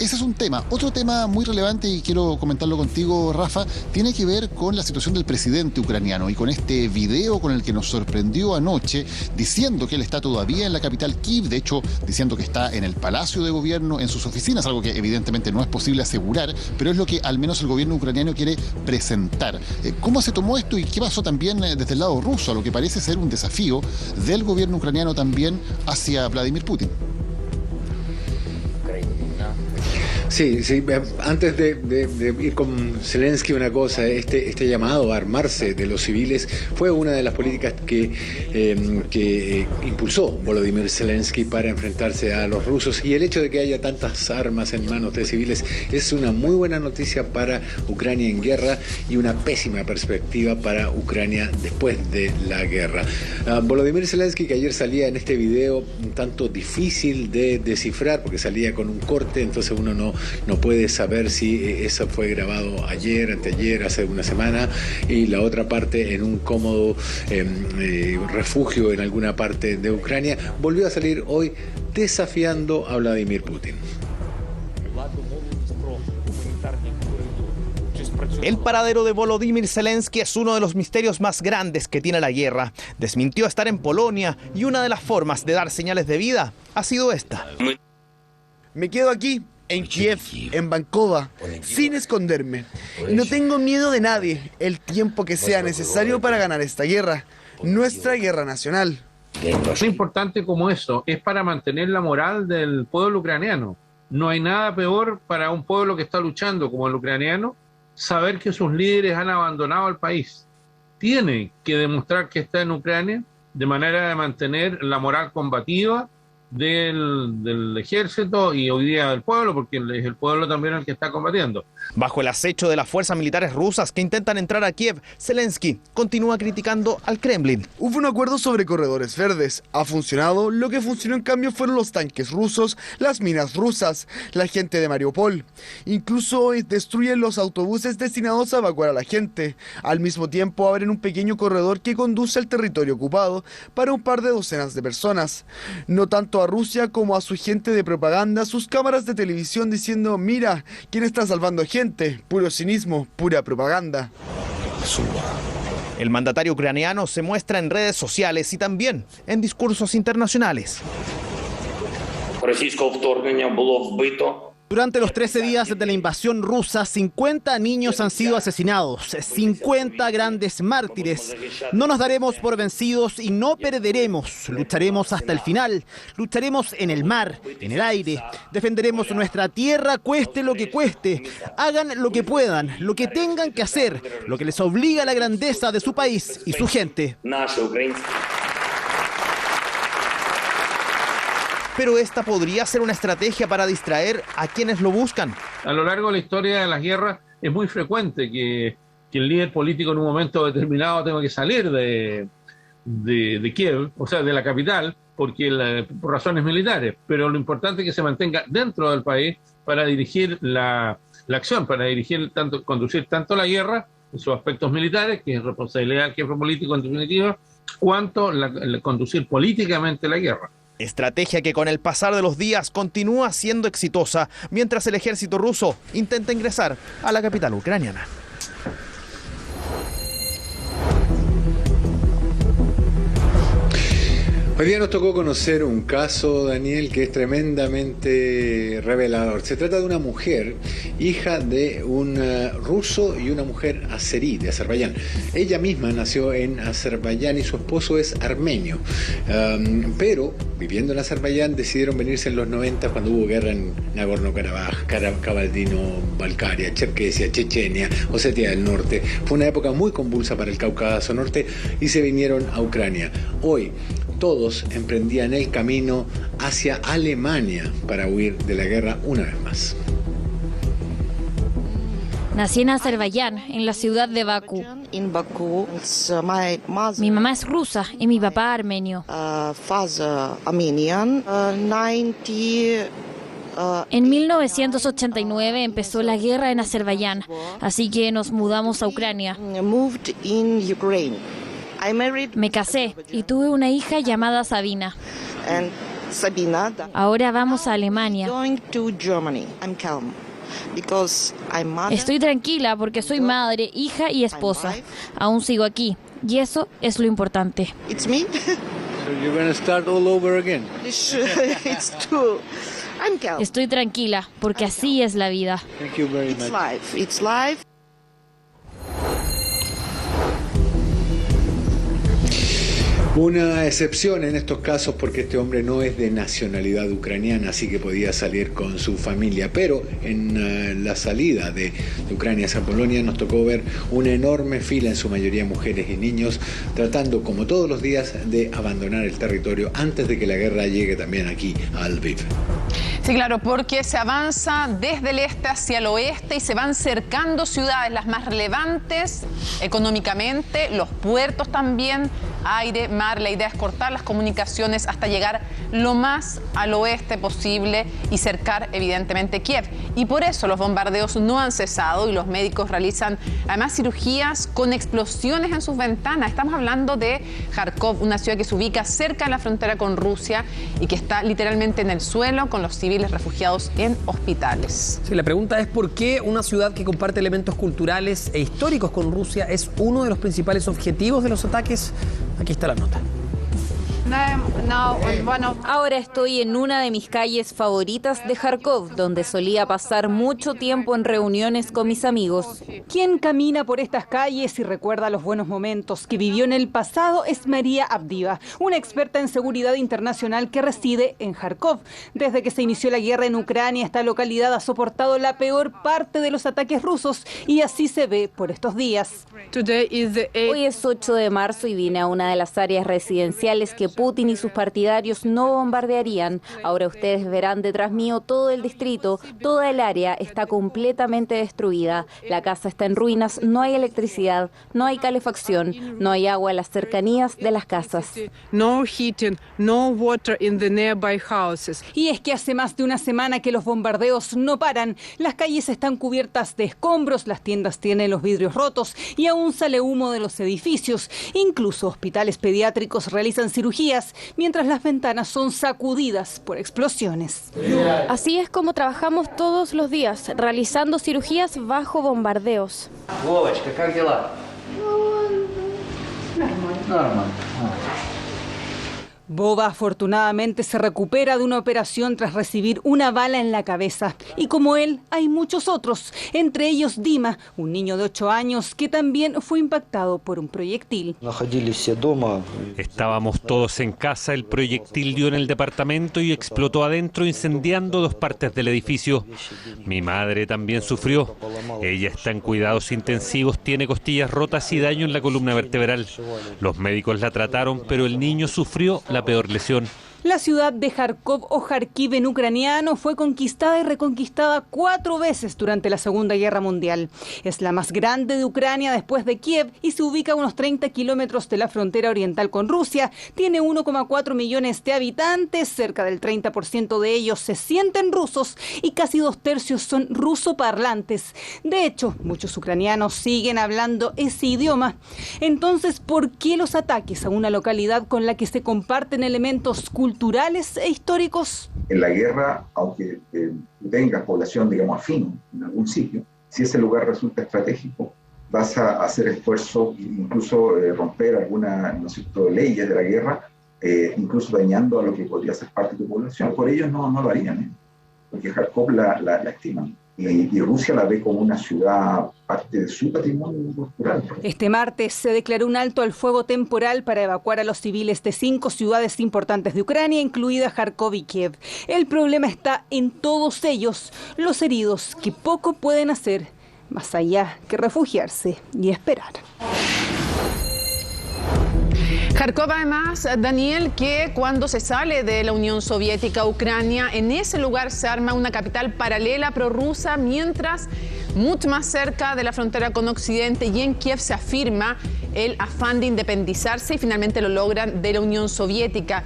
Ese es un tema. Otro tema muy relevante, y quiero comentarlo contigo, Rafa, tiene que ver con la situación del presidente ucraniano y con este video con el que nos sorprendió anoche, diciendo que él está todavía en la capital Kiev, de hecho, diciendo que está en el Palacio de Gobierno, en sus oficinas, algo que evidentemente no es posible asegurar, pero es lo que al menos el gobierno ucraniano quiere presentar. ¿Cómo se tomó esto y qué pasó también desde el lado ruso, a lo que parece ser un desafío del gobierno ucraniano también hacia Vladimir Putin? Sí, antes de ir con Zelensky, una cosa, este llamado a armarse de los civiles fue una de las políticas que impulsó Volodymyr Zelensky para enfrentarse a los rusos, y el hecho de que haya tantas armas en manos de civiles es una muy buena noticia para Ucrania en guerra y una pésima perspectiva para Ucrania después de la guerra. Volodymyr Zelensky, que ayer salía en este video un tanto difícil de descifrar porque salía con un corte, entonces uno no puede saber si eso fue grabado ayer, anteayer, hace una semana, y la otra parte en un cómodo refugio en alguna parte de Ucrania, volvió a salir hoy desafiando a Vladimir Putin. El paradero de Volodymyr Zelensky es uno de los misterios más grandes que tiene la guerra. Desmintió estar en Polonia y una de las formas de dar señales de vida ha sido esta. Me quedo aquí, en Kiev, en Bankova, sin esconderme. Y no tengo miedo de nadie, el tiempo que sea necesario para ganar esta guerra, nuestra guerra nacional. Tan importante como eso es para mantener la moral del pueblo ucraniano. No hay nada peor para un pueblo que está luchando como el ucraniano, saber que sus líderes han abandonado el país. Tiene que demostrar que está en Ucrania de manera de mantener la moral combativa del ejército y hoy día del pueblo, porque es el pueblo también el que está combatiendo. Bajo el acecho de las fuerzas militares rusas que intentan entrar a Kiev, Zelensky continúa criticando al Kremlin. Hubo un acuerdo sobre corredores verdes. Ha funcionado. Lo que funcionó en cambio fueron los tanques rusos, las minas rusas, la gente de Mariupol. Incluso destruyen los autobuses destinados a evacuar a la gente. Al mismo tiempo abren un pequeño corredor que conduce al territorio ocupado para un par de docenas de personas. No tanto a Rusia como a su gente de propaganda, sus cámaras de televisión diciendo: mira, ¿quién está salvando gente? Puro cinismo, pura propaganda. El mandatario ucraniano se muestra en redes sociales y también en discursos internacionales. Durante los 13 días de la invasión rusa, 50 niños han sido asesinados, 50 grandes mártires. No nos daremos por vencidos y no perderemos. Lucharemos hasta el final. Lucharemos en el mar, en el aire. Defenderemos nuestra tierra, cueste lo que cueste. Hagan lo que puedan, lo que tengan que hacer, lo que les obliga a la grandeza de su país y su gente. Pero esta podría ser una estrategia para distraer a quienes lo buscan. A lo largo de la historia de las guerras es muy frecuente que el líder político en un momento determinado tenga que salir de Kiev, o sea, de la capital, por razones militares. Pero lo importante es que se mantenga dentro del país para dirigir la acción, para conducir tanto la guerra en sus aspectos militares, que es responsabilidad del jefe político en definitiva, cuanto conducir políticamente la guerra. Estrategia que con el pasar de los días continúa siendo exitosa, mientras el ejército ruso intenta ingresar a la capital ucraniana. Hoy día nos tocó conocer un caso, Daniel, que es tremendamente revelador. Se trata de una mujer, hija de un ruso y una mujer azerí, de Azerbaiyán. Ella misma nació en Azerbaiyán y su esposo es armenio. Pero, viviendo en Azerbaiyán, decidieron venirse en los 90 cuando hubo guerra en Nagorno-Karabaj, Kabardino-Balkaria, Cherkessia, Chechenia, Osetia del Norte. Fue una época muy convulsa para el Cáucaso Norte y se vinieron a Ucrania. Hoy, todos emprendían el camino hacia Alemania para huir de la guerra una vez más. Nací en Azerbaiyán, en la ciudad de Bakú. Mi mamá es rusa y mi papá armenio. En 1989 empezó la guerra en Azerbaiyán, así que nos mudamos a Ucrania. Me casé y tuve una hija llamada Sabina. Ahora vamos a Alemania. Estoy tranquila porque soy madre, hija y esposa. Aún sigo aquí y eso es lo importante. Estoy tranquila porque así es la vida. Una excepción en estos casos porque este hombre no es de nacionalidad ucraniana, así que podía salir con su familia. Pero en la salida de Ucrania hacia Polonia nos tocó ver una enorme fila, en su mayoría mujeres y niños, tratando como todos los días de abandonar el territorio antes de que la guerra llegue también aquí a Lviv. Sí, claro, porque se avanza desde el este hacia el oeste y se van cercando ciudades, las más relevantes económicamente, los puertos también, aire, mar. La idea es cortar las comunicaciones hasta llegar lo más al oeste posible y cercar evidentemente Kiev. Y por eso los bombardeos no han cesado y los médicos realizan además cirugías con explosiones en sus ventanas. Estamos hablando de Kharkov, una ciudad que se ubica cerca de la frontera con Rusia y que está literalmente en el suelo con los civiles refugiados en hospitales. Sí, la pregunta es por qué una ciudad que comparte elementos culturales e históricos con Rusia es uno de los principales objetivos de los ataques. Aquí está la nota. Ahora estoy en una de mis calles favoritas de Kharkov, donde solía pasar mucho tiempo en reuniones con mis amigos. Quien camina por estas calles y recuerda los buenos momentos que vivió en el pasado es María Avdiva, una experta en seguridad internacional que reside en Kharkov. Desde que se inició la guerra en Ucrania, esta localidad ha soportado la peor parte de los ataques rusos y así se ve por estos días. Hoy es 8 de marzo y vine a una de las áreas residenciales que Putin y sus partidarios no bombardearían. Ahora ustedes verán detrás mío todo el distrito, toda el área está completamente destruida. La casa está en ruinas, no hay electricidad, no hay calefacción, no hay agua en las cercanías de las casas. No heating, no water in the nearby houses. Y es que hace más de una semana que los bombardeos no paran. Las calles están cubiertas de escombros, las tiendas tienen los vidrios rotos y aún sale humo de los edificios. Incluso hospitales pediátricos realizan cirugías mientras las ventanas son sacudidas por explosiones. Así es como trabajamos todos los días, realizando cirugías bajo bombardeos. Boba afortunadamente se recupera de una operación tras recibir una bala en la cabeza. Y como él, hay muchos otros, entre ellos Dima, un niño de 8 años que también fue impactado por un proyectil. Estábamos todos en casa, el proyectil dio en el departamento y explotó adentro, incendiando 2 partes del edificio. Mi madre también sufrió. Ella está en cuidados intensivos, tiene costillas rotas y daño en la columna vertebral. Los médicos la trataron, pero el niño sufrió la peor lesión. La ciudad de Kharkov o Kharkiv en ucraniano fue conquistada y reconquistada 4 veces durante la Segunda Guerra Mundial. Es la más grande de Ucrania después de Kiev y se ubica a unos 30 kilómetros de la frontera oriental con Rusia. Tiene 1,4 millones de habitantes, cerca del 30% de ellos se sienten rusos y casi 2/3 son rusoparlantes. De hecho, muchos ucranianos siguen hablando ese idioma. Entonces, ¿por qué los ataques a una localidad con la que se comparten elementos culturales e históricos? En la guerra, aunque tengas población, digamos, afín en algún sitio, si ese lugar resulta estratégico, vas a hacer esfuerzo, incluso romper algunas, ¿no es cierto?, leyes de la guerra, incluso dañando a lo que podría ser parte de tu población. Por ellos no lo harían, porque Kharkov la estiman. Y Rusia la ve como una ciudad parte de su patrimonio cultural. Este martes se declaró un alto al fuego temporal para evacuar a los civiles de 5 ciudades importantes de Ucrania, incluida Kharkov y Kiev. El problema está en todos ellos, los heridos, que poco pueden hacer más allá que refugiarse y esperar. Kharkov, además, Daniel, que cuando se sale de la Unión Soviética, Ucrania, en ese lugar se arma una capital paralela prorrusa, mientras mucho más cerca de la frontera con Occidente y en Kiev se afirma el afán de independizarse y finalmente lo logran de la Unión Soviética.